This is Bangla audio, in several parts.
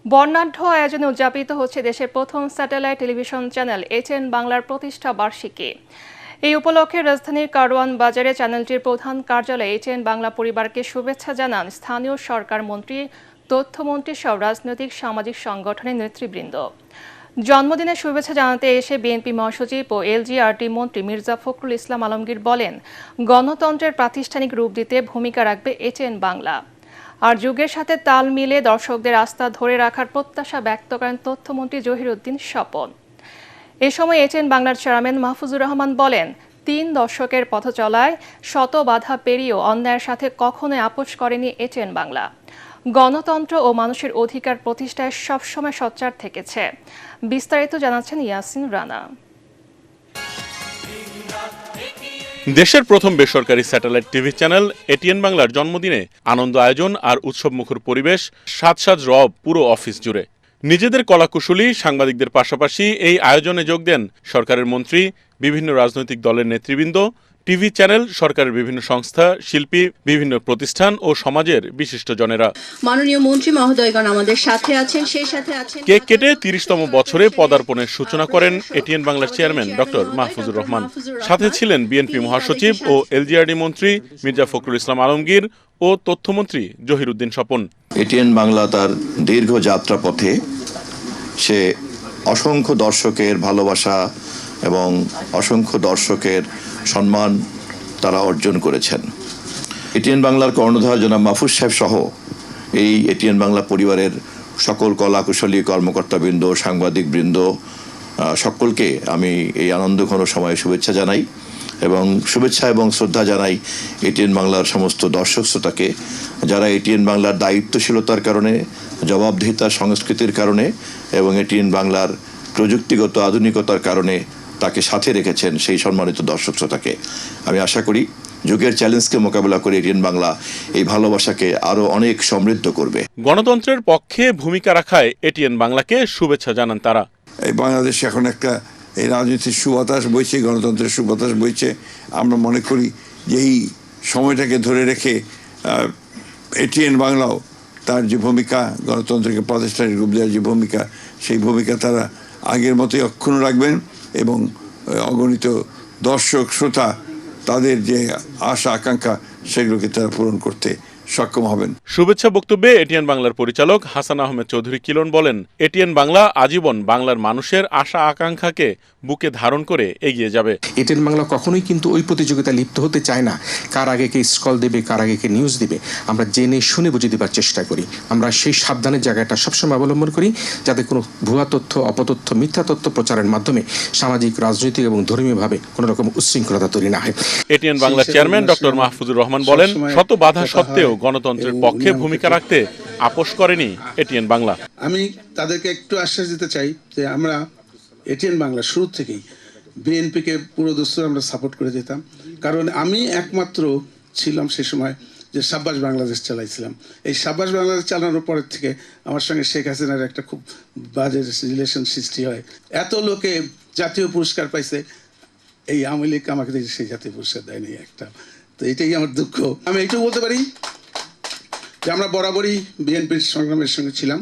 বর্ণাঢ্য আয়োজনে উদযাপিত হচ্ছে দেশের প্রথম স্যাটেলাইট টেলিভিশন চ্যানেল এটিএন বাংলার প্রতিষ্ঠা বার্ষিকী। এই উপলক্ষে রাজধানীর কারওয়ান বাজারে চ্যানেলটির প্রধান কার্যালয়ে এটিএন বাংলা পরিবারকে শুভেচ্ছা জানান স্থানীয় সরকার মন্ত্রী, তথ্যমন্ত্রী সহ রাজনৈতিক সামাজিক সংগঠনের নেতৃবৃন্দ। জন্মদিনের শুভেচ্ছা জানাতে এসে বিএনপি মহাসচিব ও এলজিআরটি মন্ত্রী মির্জা ফখরুল ইসলাম আলমগীর বলেন, গণতন্ত্রের প্রাতিষ্ঠানিক রূপ দিতে ভূমিকা রাখবে এটিএন বাংলা। আর যুগের সাথে তাল মিলে দর্শকদের আস্থা ধরে রাখার প্রত্যাশা ব্যক্ত করেন তথ্যমন্ত্রী জহিরুদ্দিন স্বপন। এ সময় এটিএন বাংলার চেয়ারম্যান মাহফুজুর রহমান বলেন, ৩ দশকের পথ চলায় শত বাধা পেরিয়েও অন্যায়ের সাথে কখনোই আপোষ করেনি এটিএন বাংলা। গণতন্ত্র ও মানুষের অধিকার প্রতিষ্ঠায় সবসময় সোচ্চার থেকেছে। বিস্তারিত জানাচ্ছেন ইয়াসিন রানা। দেশের প্রথম বেসরকারি স্যাটেলাইট টিভি চ্যানেল এটিএন বাংলার জন্মদিনে আনন্দ আয়োজন আর উৎসবমুখর পরিবেশ, সাজ রব পুরো অফিস জুড়ে। নিজেদের কলাকুশলী সাংবাদিকদের পাশাপাশি এই আয়োজনে যোগ দেন সরকারের মন্ত্রী, বিভিন্ন রাজনৈতিক দলের নেতৃবৃন্দ, টিভি চ্যানেল, সরকারের বিভিন্ন সংস্থা, শিল্পী, বিভিন্ন প্রতিষ্ঠান ও সমাজের বিশিষ্টজনেরা। মাননীয় মন্ত্রী মহোদয়গণ আমাদের সাথে আছেন, সেই সাথে আছেন কেক কেটে ৩০তম বছরে পদার্পণের সূচনা করেন এটিএন বাংলার চেয়ারম্যান ডক্টর মাহফুজুর রহমান। সাথে ছিলেন বিএনপি মহাসচিব ও এলজিআরডি মন্ত্রী মির্জা ফখরুল ইসলাম আলমগীর ও তথ্যমন্ত্রী জহিরুদ্দিন স্বপন। এটিএন বাংলা তার দীর্ঘ যাত্রাপথে সে অসংখ্য দর্শকের ভালোবাসা এবং অসংখ্য দর্শকের সম্মান তারা অর্জন করেছেন। এটিএন বাংলার কর্ণধার জনাব মাহফুজ সাহেব সহ এই এটিএন বাংলা পরিবারের সকল কলাকুশলী কর্মকর্তাবৃন্দ, সাংবাদিকবৃন্দ সকলকে আমি এই আনন্দঘন সময়ে শুভেচ্ছা জানাই এবং শুভেচ্ছা এবং শ্রদ্ধা জানাই এটিএন বাংলার সমস্ত দর্শক শ্রোতাকে, যারা এটিএন বাংলার দায়িত্বশীলতার কারণে, জবাবদিহিতার সংস্কৃতির কারণে এবং এটিএন বাংলার প্রযুক্তিগত আধুনিকতার কারণে তাকে সাথে রেখেছেন। সেই সম্মানিত দর্শক শ্রোতাকে আমি আশা করি যুগের চ্যালেঞ্জকে মোকাবেলা করে এটিএন বাংলা এই ভালোবাসাকে আরো অনেক সমৃদ্ধ করবে। গণতন্ত্রের পক্ষে ভূমিকা রাখায় এটিএন বাংলাকে শুভেচ্ছা জানান তারা। এই বাংলাদেশে এখন একটা এই রাজনীতির সুবাতাস বইছে, গণতন্ত্রের সুবাতাস বইছে। আমরা মনে করি যে এই সময়টাকে ধরে রেখে এটিএন বাংলাও তার যে ভূমিকা, গণতন্ত্রকে প্রতিষ্ঠানের রূপ দেওয়ার যে ভূমিকা, সেই ভূমিকা তারা আগের মতোই অক্ষুণ্ণ রাখবেন এবং অগণিত দর্শক শ্রোতা তাদের যে আশা আকাঙ্ক্ষা সেগুলোকে তারা পূরণ করতে সক্ষম হবেন। শুভেচ্ছা বক্তব্যে এটিএন বাংলার পরিচালক হাসান আহমেদ চৌধুরী কিলন বলেন, এটিএন বাংলা আজীবন বাংলার মানুষের আশা আকাঙ্ক্ষাকে বুকে ধারণ করে এগিয়ে যাবে। এটিএন বাংলা কখনোই কিন্তু ওই প্রতিযোগিতায় লিপ্ত হতে চায় না, কার আগে কে স্কল দেবে, কার আগে কে নিউজ দিবে। আমরা জেনে শুনে বুঝে দেবার চেষ্টা করি। আমরা সেই সাবধানের জায়গাটা সবসময় অবলম্বন করি, যাতে কোনো ভুয়া তথ্য, অপতথ্য, মিথ্যা তথ্য প্রচারের মাধ্যমে সামাজিক, রাজনৈতিক এবং ধর্মীয়ভাবে কোনো রকম উচ্ছৃঙ্খলতা তৈরি না হয়। এটিএন বাংলার চেয়ারম্যান ডক্টর মাহফুজুর রহমান বলেন, শত বাধা সত্ত্বেও গণতন্ত্রের পক্ষে ভূমিকা রাখতে আপোষ করেনি এটিএন বাংলা। আমি তাদেরকে একটু আশ্বাস দিতে চাই যে আমরা এটিএন বাংলা শুরু থেকেই বিএনপিকে পুরো দস্তুর আমরা সাপোর্ট করে যেতাম, কারণ আমি একমাত্র ছিলাম সে সময় যে সাব্বাস বাংলাদেশ চালাইছিলাম। এই সাব্বাস বাংলাদেশ চালানোর পরের থেকে আমার সঙ্গে শেখ হাসিনার একটা খুব বাজে রিলেশন সৃষ্টি হয়। এত লোকে জাতীয় পুরস্কার পাইছে, এই আওয়ামী লীগ আমাকে সেই জাতীয় পুরস্কার দেয়নি একটা। তো এটাই আমার দুঃখ। আমি এইটুকু বলতে পারি যে আমরা বরাবরই বিএনপির সংগ্রামের সঙ্গে ছিলাম,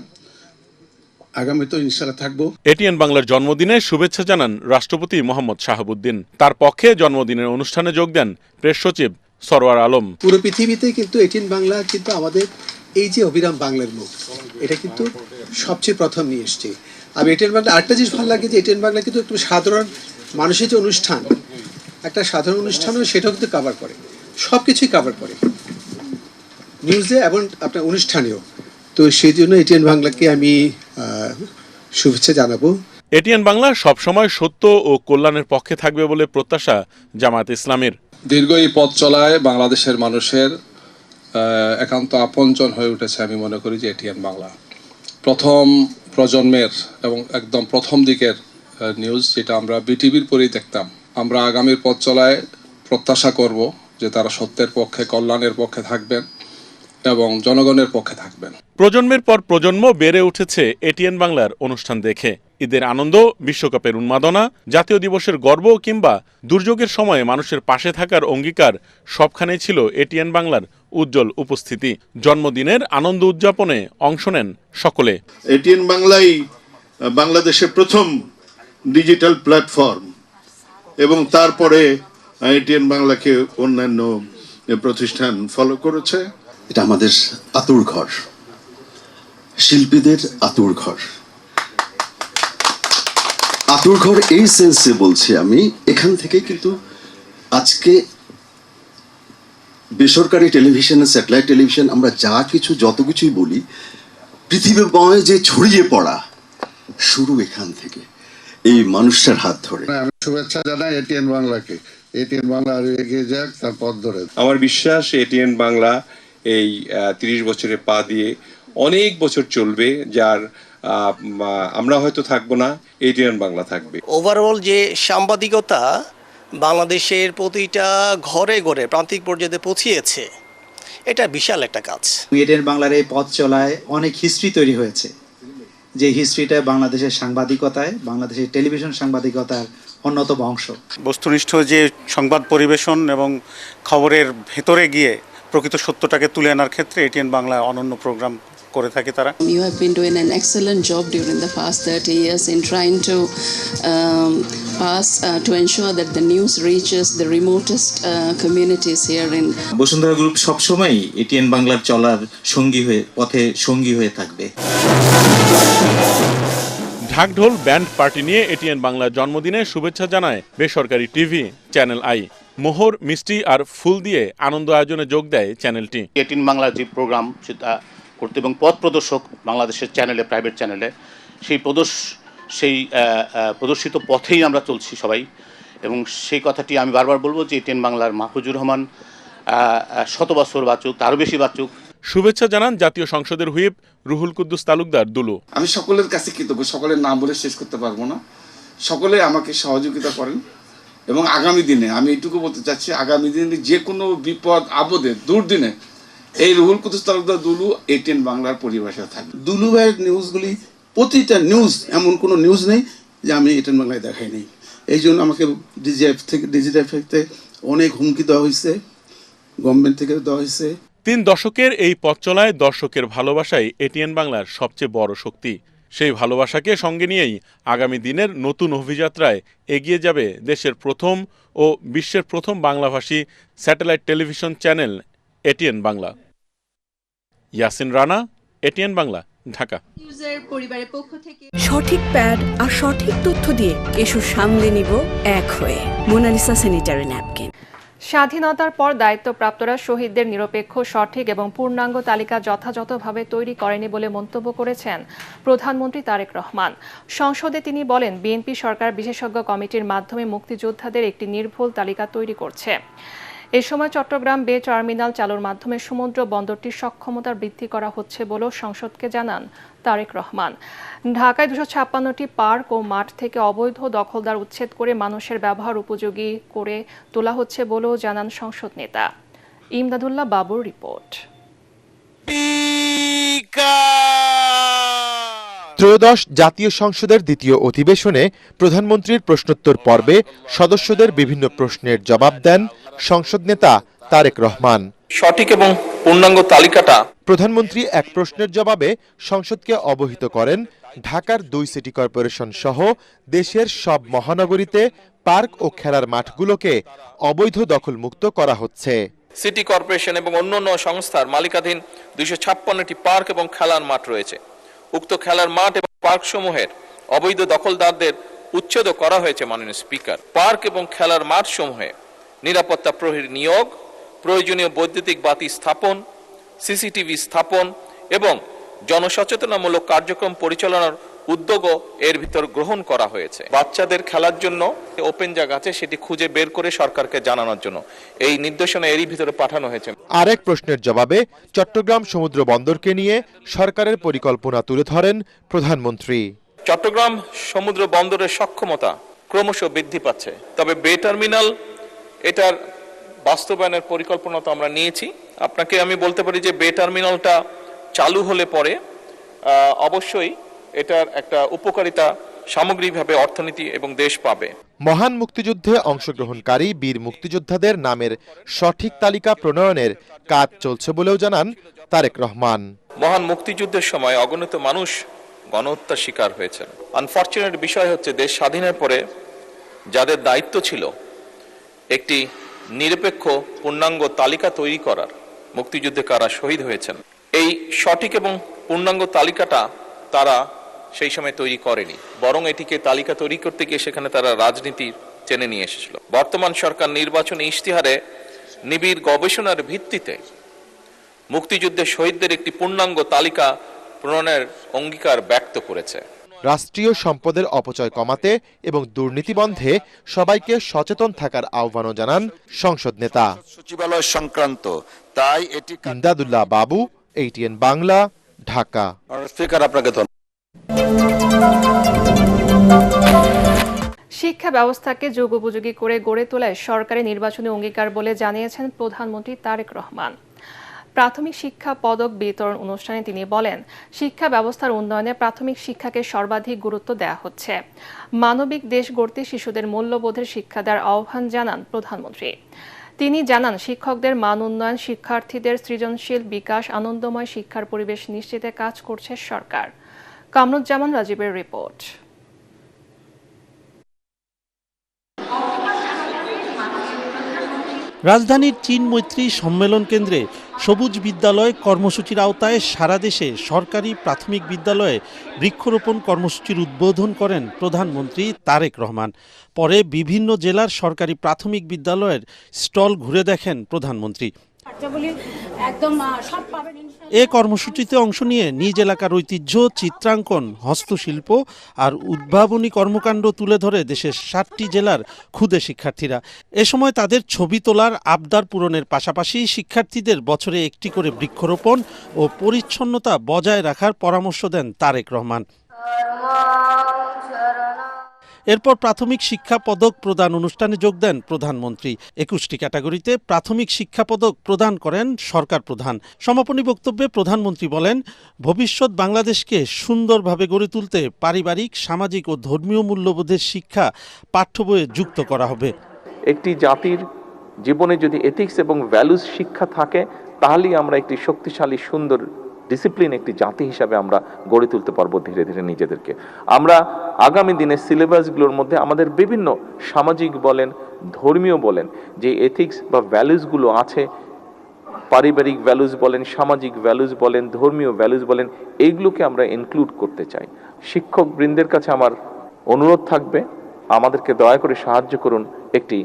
আগামীতেও ইনশাআল্লাহ থাকবো। এটিএন বাংলার জন্মদিনে শুভেচ্ছা জানান রাষ্ট্রপতি মোহাম্মদ শাহাবুদ্দিন। তার পক্ষে জন্মদিনের অনুষ্ঠানে যোগ দেন প্রেস সচিব সরওয়ার আলম। পুরো পৃথিবীতে কিন্তু এটিএন বাংলা কিন্তু আমাদের এই যে অবিরাম বাংলার মুখ, এটা কিন্তু সবচেয়ে প্রথম নিয়ে এসছে। আমি এটিএন বাংলা আরেকটা জিনিস ভালো লাগে যে এটিএন বাংলা কিন্তু একটু সাধারণ মানুষের যে অনুষ্ঠান, একটা সাধারণ অনুষ্ঠানও সেটাও কিন্তু কাভার করে, সব কিছুই কাভার করে, নিউজে এবং আপনার অনুষ্ঠানেও। তো সেই জন্য এটিএন বাংলাকে আমি শুভেচ্ছা জানাবো। এটিএন বাংলা সবসময় সত্য ও কল্যাণের পক্ষে থাকবে বলে প্রত্যাশা জামায়াত ইসলামীর। দীর্ঘ এই পথ চলায় বাংলাদেশের মানুষের একান্ত আপনজন হয়ে উঠেছে আমি মনে করি যে এটিএন বাংলা প্রথম প্রজন্মের এবং একদম প্রথম দিকের নিউজ, যেটা আমরা বিটিভির পরেই দেখতাম। আমরা আগামীর পথ চলায় প্রত্যাশা করব যে তারা সত্যের পক্ষে, কল্যাণের পক্ষে থাকবেন এবং জনগণের পক্ষে থাকবেন। প্রজন্মের পর প্রজন্ম বেড়ে উঠেছে এটিএন বাংলার অনুষ্ঠান দেখে। ঈদের আনন্দ, বিশ্বকাপের উন্মাদনা, জাতীয় দিবসের গর্ব কিংবা দুর্যোগের সময়ে মানুষের পাশে থাকার অঙ্গীকার সবখানেই ছিল এটিএন বাংলার উজ্জ্বল উপস্থিতি। জন্মদিনের আনন্দ উদযাপনে অংশ নেন সকলে। এটিএন বাংলাই বাংলাদেশের প্রথম ডিজিটাল প্ল্যাটফর্ম এবং তারপরে এটিএন বাংলাকে অন্যান্য প্রতিষ্ঠান ফলো করেছে। এটা আমাদের আতুর ঘর, শিল্পীদের আতুর ঘর। আতুর ঘর এই সেন্সে বলছি আমি, এখান থেকে কিন্তু আজকে বেসরকারি টেলিভিশন, স্যাটেলাইট টেলিভিশন, আমরা যা কিছু যত কিছুই বলি, পৃথিবীময় যে ছড়িয়ে পড়া শুরু এখান থেকে, এই মানুষটার হাত ধরে। আমি শুভেচ্ছা জানাই এটিএন বাংলাকে। এটিএন বাংলা আরো এগিয়ে যাক, তার পথ ধরে। আমার বিশ্বাস এটিএন বাংলা এই 30 বছরে পা দিয়ে অনেক বছর চলবে, যার আমরা হয়তো থাকবো না, এটিএন বাংলা থাকবে। ওভারঅল যে সাংবাদিকতা বাংলাদেশের প্রতিটা ঘরে ঘরে প্রান্তিক পর্যায়ে পৌঁছিয়েছে, এটা বিশাল একটা কাজ। এটিএন বাংলার এই পথ চলায় অনেক হিস্ট্রি তৈরি হয়েছে, যে হিস্ট্রিটা বাংলাদেশের সাংবাদিকতায়, বাংলাদেশের টেলিভিশন সাংবাদিকতার অন্যতম অংশ। বস্তুনিষ্ঠ যে সংবাদ পরিবেশন এবং খবরের ভেতরে গিয়ে প্রকৃত সত্যটাকে তুলে আনার ক্ষেত্রে এটিএন বাংলা অনন্য প্রোগ্রাম করে থাকে তারা। You have been doing an excellent job during the past 30 years in trying to to ensure that the news reaches the remotest communities here in Bashundhara group সবসময় এটিএন বাংলার চলার পথে সঙ্গী হয়ে থাকবে। ঢাকঢোল ব্যান্ড পার্টি নিয়ে এটিএন বাংলার জন্মদিনে শুভেচ্ছা জানায় বেসরকারি টিভি চ্যানেল আই। মোহর, মিষ্টি আর ফুল দিয়ে আনন্দ আয়োজনে যোগ দেয় চ্যানেলটি। এটিএন বাংলার যে প্রোগ্রাম সেটা করতে এবং পথ প্রদর্শক বাংলাদেশের চ্যানেলে, প্রাইভেট চ্যানেলে, সেই প্রদর্শিত পথেই আমরা চলছি সবাই। এবং সেই কথাটি আমি বারবার বলবো যে এটিএন বাংলার মাহফুজুর রহমান 100 বছর বাঁচুক, আরও বেশি বাঁচুক। শুভেচ্ছা জানান জাতীয় সংসদের হুইপ রুহুল কুদ্দুস তালুকদার দুলু। আমি সকলের কাছে কৃতজ্ঞ, সকলের নাম বলে শেষ করতে পারবো না। সকলে আমাকে সহযোগিতা করেন এবং আগামী দিনে আমি এইটুকু বলতে চাচ্ছি, আগামী দিনে যে কোনো বিপদ আপদে দুর্দিনে এই রুহুল কুদ্দুস তালুকদার দুলু এটিএন বাংলার পরিবেশে থাকবে। দুলু ভাইয়ের নিউজগুলি, প্রতিটা নিউজ, এমন কোনো নিউজ নেই যে আমি এটিএন বাংলায় দেখাই নেই। এই জন্য আমাকে ডিজিটাল থেকে অনেক হুমকি দেওয়া হয়েছে, গভর্নমেন্ট থেকে দেওয়া হয়েছে। 3 দশকের এই পথ চলায় দর্শকের ভালোবাসাই এটিএন বাংলার সবচেয়ে বড় শক্তি। সেই ভালোবাসাকে সঙ্গে নিয়েই আগামী দিনের নতুন অভিযাত্রায় এগিয়ে যাবে দেশের প্রথম ও বিশ্বের প্রথম বাংলাভাষী satellite television channel ATN Bangla. Yasin Rana, ATN Bangla, Dhaka. সঠিক প্যাড আর সঠিক তথ্য দিয়ে এসো সামলে নিব এক হয়ে। Mona Lisa sanitary napkin. স্বাধীনতার পর দায়িত্বপ্রাপ্তরা শহীদদের নিরপেক্ষ, সঠিক এবং পূর্ণাঙ্গ তালিকা যথাযথভাবে তৈরি করেনি বলে মন্তব্য করেছেন প্রধানমন্ত্রী তারেক রহমান। সংসদে তিনি বলেন, বিএনপি সরকার বিশেষজ্ঞ কমিটির মাধ্যমে মুক্তিযোদ্ধাদের একটি নির্ভুল তালিকা তৈরি করছে। এ সময় চট্টগ্রাম বে টার্মিনাল চালুর মাধ্যমে সমুদ্র বন্দরটির সক্ষমতা বৃদ্ধি করা হচ্ছে বলেও সংসদকে জানান তারেক রহমান। ঢাকায় 256টি পার্ক ও মাঠ থেকে অবৈধ দখলদার উচ্ছেদ করে মানুষের ব্যবহার উপযোগী করে তোলা হচ্ছে বলেও জানান সংসদ নেতা। ইমদাদুল্লাহ বাবুর রিপোর্ট। ত্রয়োদশ জাতীয় সংসদের দ্বিতীয় অধিবেশনে প্রধানমন্ত্রীর প্রশ্নোত্তর পর্বে সদস্যদের বিভিন্ন প্রশ্নের জবাব দেন সংসদ নেতা তারেক রহমান। সঠিক এবং পূর্ণাঙ্গ তালিকাটা প্রধানমন্ত্রী এক প্রশ্নের জবাবে সংসদকে অবহিত করেন ঢাকার 2 সিটি কর্পোরেশন সহ দেশের সব মহানগরীতে পার্ক ও খেলার মাঠগুলোকে অবৈধ দখলমুক্ত করা হচ্ছে। সিটি কর্পোরেশন এবং অন্যান্য সংস্থার মালিকাধীন 256টি পার্ক এবং খেলার মাঠ রয়েছে। উক্ত খেলার মাঠ এবং পার্ক সমূহের অবৈধ দখলদারদের উচ্ছেদ করা হয়েছে মাননীয় স্পিকার। পার্ক এবং খেলার মাঠ সমূহে নিরাপত্তা প্রহরী নিয়োগ, প্রয়োজনীয় বৈদ্যুতিক বাতি স্থাপন, সিসিটিভি স্থাপন এবং জনসচেতনামূলক কার্যক্রম পরিচালনার উদ্যোগও এর ভিতর গ্রহণ করা হয়েছে। বাচ্চাদের খেলার জন্য ওপেন জায়গা আছে, সেটি খুঁজে বের করে সরকারকে জানানোর জন্য এই নির্দেশনা এরই ভিতরে পাঠানো হয়েছে। আরেক প্রশ্নের জবাবে চট্টগ্রাম সমুদ্র বন্দরকে নিয়ে সরকারের পরিকল্পনা তুলে ধরেন প্রধানমন্ত্রী। চট্টগ্রাম সমুদ্র বন্দরের সক্ষমতা ক্রমশ বৃদ্ধি পাচ্ছে, তবে বে টার্মিনাল এটার বাস্তবায়নের পরিকল্পনা তো আমরা নিয়েছি। আপনাকে আমি বলতে পারি যে বে টার্মিনালটা চালু হলে পরে অবশ্যই এটার একটা উপকারিতা সামগ্রিকভাবে অর্থনীতি এবং দেশ পাবে। মহান মুক্তিযুদ্ধে অংশগ্রহণকারী বীর মুক্তিযোদ্ধাদের নামের সঠিক তালিকা প্রণয়নের কাজ চলছে বলেও জানান তারেক রহমান। মহান মুক্তিযুদ্ধের সময় অগণিত মানুষ গণহত্যার শিকার হয়েছেন। আনফরচুনেট বিষয় হচ্ছে দেশ স্বাধীনের পরে যাদের দায়িত্ব ছিল একটি নিরপেক্ষ পূর্ণাঙ্গ তালিকা তৈরি করার, মুক্তিযুদ্ধে কারা শহীদ হয়েছেন, এই সঠিক এবং পূর্ণাঙ্গ তালিকাটা তারা সেই সময় তৈরি করেনি, বরং এটিকে তালিকা তৈরি করতে গিয়ে সেখানে তারা রাজনীতি টেনে নিয়ে এসেছিল। বর্তমান সরকার নির্বাচনী ইশতেহারে নিবিড় গবেষণার ভিত্তিতে মুক্তিযুদ্ধের শহীদদের একটি পূর্ণাঙ্গ তালিকা প্রণয়নের অঙ্গীকার ব্যক্ত করেছে। রাষ্ট্রীয় সম্পদের অপচয় কমাতে এবং দুর্নীতি বন্ধে সবাইকে সচেতন থাকার আহ্বানও জানান সংসদ নেতা। সচিবালয় সংক্রান্ত তাই এটি ইমদাদুল্লাহ বাবু, ATN বাংলা, ঢাকা। স্পিকার, আপনাকে ধন্যবাদ। শিক্ষা ব্যবস্থাকে যুগোপযোগী করে গড়ে তোলায় সরকারি নির্বাচনী অঙ্গীকার বলে জানিয়েছেন প্রধানমন্ত্রী তারেক রহমান। প্রাথমিক শিক্ষা পদক বিতরণ অনুষ্ঠানে তিনি বলেন, শিক্ষা ব্যবস্থার উন্নয়নে প্রাথমিক শিক্ষাকে সর্বাধিক গুরুত্ব দেওয়া হচ্ছে। মানবিক দেশ গড়তে শিশুদের মূল্যবোধের শিক্ষা দেওয়ার আহ্বান জানান প্রধানমন্ত্রী। তিনি জানান, শিক্ষকদের মান উন্নয়ন, শিক্ষার্থীদের সৃজনশীল বিকাশ, আনন্দময় শিক্ষার পরিবেশ নিশ্চিতে কাজ করছে সরকার। কামরুজ্জামান রাজীবের রিপোর্ট। রাজধানীর চীন মৈত্রী সম্মেলন কেন্দ্রে সবুজ বিদ্যালয় কর্মসূচির আওতায় সারা দেশে সরকারি প্রাথমিক বিদ্যালয়ে বৃক্ষরোপণ কর্মসূচির উদ্বোধন করেন প্রধানমন্ত্রী তারেক রহমান। পরে বিভিন্ন জেলার সরকারি প্রাথমিক বিদ্যালয়ের স্টল ঘুরে দেখেন প্রধানমন্ত্রী। এ কর্মসূচিতে অংশ নিয়ে নিজ এলাকার ঐতিহ্য, চিত্রাঙ্কন, হস্তশিল্প আর উদ্ভাবনী কর্মকাণ্ড তুলে ধরে দেশের 7টি জেলার ক্ষুদে শিক্ষার্থীরা। এ সময় তাদের ছবি তোলার আবদার পূরণের পাশাপাশি শিক্ষার্থীদের বছরে একটি করে বৃক্ষরোপণ ও পরিচ্ছন্নতা বজায় রাখার পরামর্শ দেন তারেক রহমান। এরপর প্রাথমিক শিক্ষা পদক প্রদান অনুষ্ঠানে যোগ দেন প্রধানমন্ত্রী। 21টি ক্যাটাগরিতে প্রাথমিক শিক্ষা পদক প্রদান করেন সরকার প্রধান। সমাপনী বক্তব্যে প্রধানমন্ত্রী বলেন, ভবিষ্যৎ বাংলাদেশকে সুন্দরভাবে গড়ে তুলতে পারিবারিক, সামাজিক ও ধর্মীয় মূল্যবোধের শিক্ষা পাঠ্য বইয়ে যুক্ত করা হবে। একটি জাতির জীবনে যদি এথিক্স এবং ভ্যালুস শিক্ষা থাকে, তাহলেই আমরা একটি শক্তিশালী, সুন্দর, ডিসিপ্লিন একটি জাতি হিসাবে আমরা গড়ে তুলতে পারবো ধীরে ধীরে নিজেদেরকে। আমরা আগামী দিনে সিলেবাসগুলোর মধ্যে আমাদের বিভিন্ন সামাজিক বলেন, ধর্মীয় বলেন, যে এথিক্স বা ভ্যালুসগুলো আছে, পারিবারিক ভ্যালুস বলেন, সামাজিক ভ্যালুস বলেন, ধর্মীয় ভ্যালুস বলেন, এইগুলোকে আমরা ইনক্লুড করতে চাই। শিক্ষক বৃন্দের কাছে আমার অনুরোধ থাকবে, আমাদেরকে দয়া করে সাহায্য করুন একটি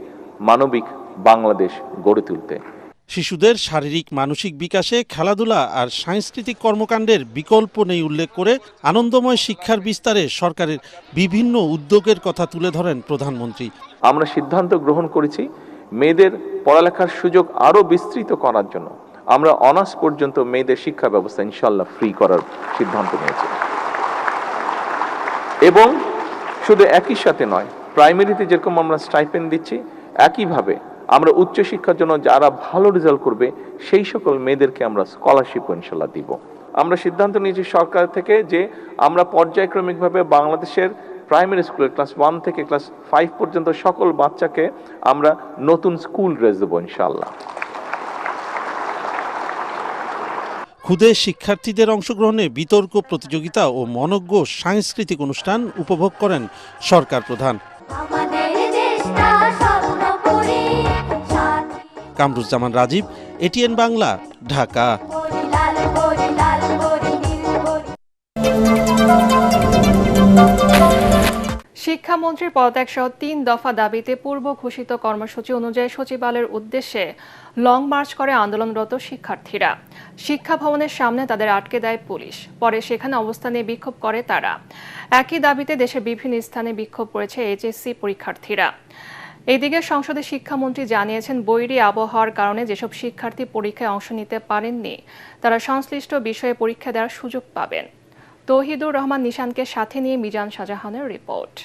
মানবিক বাংলাদেশ গড়ে তুলতে। শিশুদের শারীরিক মানসিক বিকাশে খেলাধুলা আর সাংস্কৃতিক কর্মকাণ্ডের বিকল্প নেই উল্লেখ করে আনন্দময় শিক্ষার বিস্তারে সরকারের বিভিন্ন উদ্যোগের কথা তুলে ধরেন প্রধানমন্ত্রী। আমরা সিদ্ধান্ত গ্রহণ করেছি মেয়েদের পড়ালেখার সুযোগ আরও বিস্তৃত করার জন্য। আমরা অনার্স পর্যন্ত মেয়েদের শিক্ষা ব্যবস্থা ইনশাল্লাহ ফ্রি করার সিদ্ধান্ত নিয়েছি। এবং শুধু একই সাথে নয়, প্রাইমারিতে যেরকম আমরা স্টাইপেন্ড দিচ্ছি, একইভাবে আমরা উচ্চশিক্ষার জন্য যারা ভালো রেজাল্ট করবে সেই সকল মেয়েদেরকে আমরা স্কলারশিপ ইনশাল্লাহ দিব। আমরা সিদ্ধান্ত নিয়েছি সরকার থেকে যে আমরা পর্যায়ক্রমিকভাবে বাংলাদেশের প্রাইমারি স্কুলের ক্লাস 1 থেকে ক্লাস 5 পর্যন্ত সকল বাচ্চাকে আমরা নতুন স্কুল ড্রেস দেবো ইনশাল্লাহ। ক্ষুদে শিক্ষার্থীদের অংশগ্রহণে বিতর্ক প্রতিযোগিতা ও মনোজ্ঞ সাংস্কৃতিক অনুষ্ঠান উপভোগ করেন সরকার প্রধান। কামরুজ্জামান রাজীব, ATN বাংলা, ঢাকা। শিক্ষামন্ত্রীর পদত্যাগ সহ 3 দফা দাবিতে পূর্ব ঘোষিত কর্মসূচি অনুযায়ী সচিবালয়ের উদ্দেশ্যে লং মার্চ করে আন্দোলনরত শিক্ষার্থীরা। শিক্ষা ভবনের সামনে তাদের আটকে দেয় পুলিশ। পরে সেখানে অবস্থান নিয়ে বিক্ষোভ করে তারা। একই দাবিতে দেশের বিভিন্ন স্থানে বিক্ষোভ করেছে HSC পরীক্ষার্থীরা। এদিকে সংসদে শিক্ষামন্ত্রী জানিয়েছেন, বৈরী আবহাওয়ার কারণে যেসব শিক্ষার্থী পরীক্ষায় অংশ নিতে পারেননি তারা সংশ্লিষ্ট বিষয়ে পরীক্ষা দেওয়ার সুযোগ পাবেন। তৌহিদুর রহমান নিশানকে সাথে নিয়ে মিজান শাহজাহানের রিপোর্ট।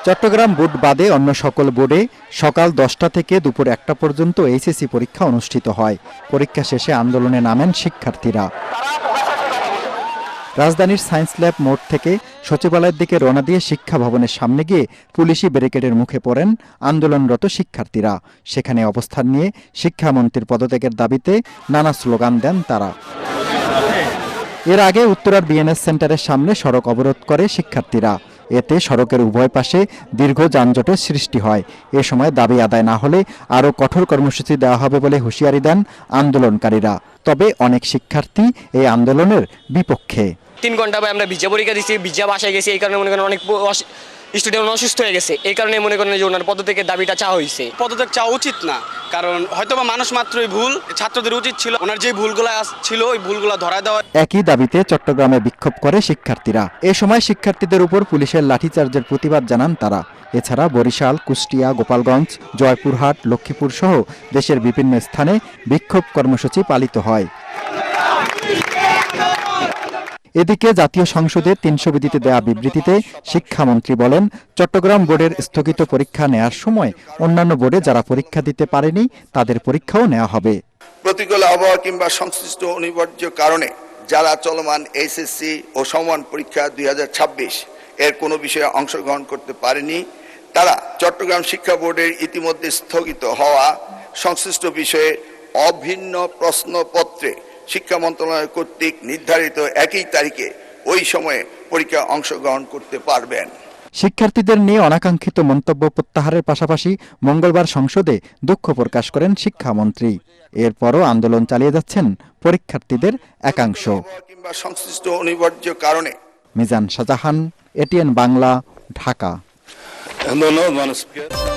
চট্টগ্রাম বোর্ড বাদে অন্য সকল বোর্ডে সকাল 10টা থেকে দুপুর 1টা পর্যন্ত এইচএসসি পরীক্ষা অনুষ্ঠিত হয়। পরীক্ষা শেষে আন্দোলনে নামেন শিক্ষার্থীরা। রাজধানীর সায়েন্স ল্যাব মোড় থেকে সচিবালয়ের দিকে রওনা দিয়ে শিক্ষা ভবনের সামনে গিয়ে পুলিশি ব্যারিকেডের মুখে পড়েন আন্দোলনরত শিক্ষার্থীরা। সেখানে অবস্থান নিয়ে শিক্ষামন্ত্রীর পদত্যাগের দাবিতে নানা স্লোগান দেন তারা। এর আগে উত্তরার বিএনএস সেন্টারের সামনে সড়ক অবরোধ করে শিক্ষার্থীরা। এতে সড়কের উভয় পাশে দীর্ঘ যানজটের সৃষ্টি হয়। এ সময় দাবি আদায় না হলে আরও কঠোর কর্মসূচি দেওয়া হবে বলে হুঁশিয়ারি দেন আন্দোলনকারীরা। তবে অনেক শিক্ষার্থী এই আন্দোলনের বিপক্ষে। 3 ঘন্টা আমরা ভিজা পরীক্ষা দিচ্ছি, ভিজা বাসায় গেছি, এই কারণে মনে করেন অনেক স্টুডেন্ট অসুস্থ হয়ে গেছে। এই কারণে মনে করেন যে ওনার পদত্যাগের দাবিটা চাওয়া হয়েছে। পদত্যাগ চাওয়া উচিত না, কারণ হয়তোবা মানুষ মাত্রই ভুল, ছাত্রদের উচিত ছিল ওনার যে ভুলগুলো ছিল ওই ভুলগুলো ধরায় দেওয়া। একই দাবিতে চট্টগ্রামে বিক্ষোভ করে শিক্ষার্থীরা। এ সময় শিক্ষার্থীদের উপর পুলিশের লাঠিচার্জের প্রতিবাদ জানান তারা। এছাড়া বরিশাল, কুষ্টিয়া, গোপালগঞ্জ, জয়পুরহাট, লক্ষ্মীপুর সহ দেশের বিভিন্ন স্থানে বিক্ষোভ কর্মসূচি পালিত হয়। এদিকে জাতীয় সংসদে 300 বিধিতে দেয়া বিবৃতিতে শিক্ষামন্ত্রী বলেন, চট্টগ্রাম বোর্ডের স্থগিত পরীক্ষা নেয়ার সময় অন্যান্য বোর্ডে যারা পরীক্ষা দিতে পারেনি তাদের পরীক্ষাও নেওয়া হবে। প্রতিকূল আবহাওয়া কিংবা সংশ্লিষ্ট অনিবার্য কারণে যারা চলমান এইচএসসি ও সমমান পরীক্ষা 2026 এর কোনো বিষয়ে অংশগ্রহণ করতে পারেনি, তারা চট্টগ্রাম শিক্ষা বোর্ডের ইতিমধ্যে স্থগিত হওয়া সংশ্লিষ্ট বিষয়ে অভিন্ন প্রশ্নপত্রে শিক্ষা মন্ত্রণালয় কর্তৃক নির্ধারিত একই তারিখে ওই সময়ে পরীক্ষা অংশগ্রহণ করতে পারবেন। শিক্ষার্থীদের নিয়ে অনাকাঙ্ক্ষিত মন্তব্য প্রত্যাহারের পাশাপাশি মঙ্গলবার সংসদে দুঃখ প্রকাশ করেন শিক্ষামন্ত্রী। এরপরও আন্দোলন চালিয়ে যাচ্ছেন পরীক্ষার্থীদের একাংশ। কিংবা সংশ্লিষ্ট অনিবার্য কারণে। মিজান শাহজাহান, এটিএন বাংলা, ঢাকা। ধন্যবাদ।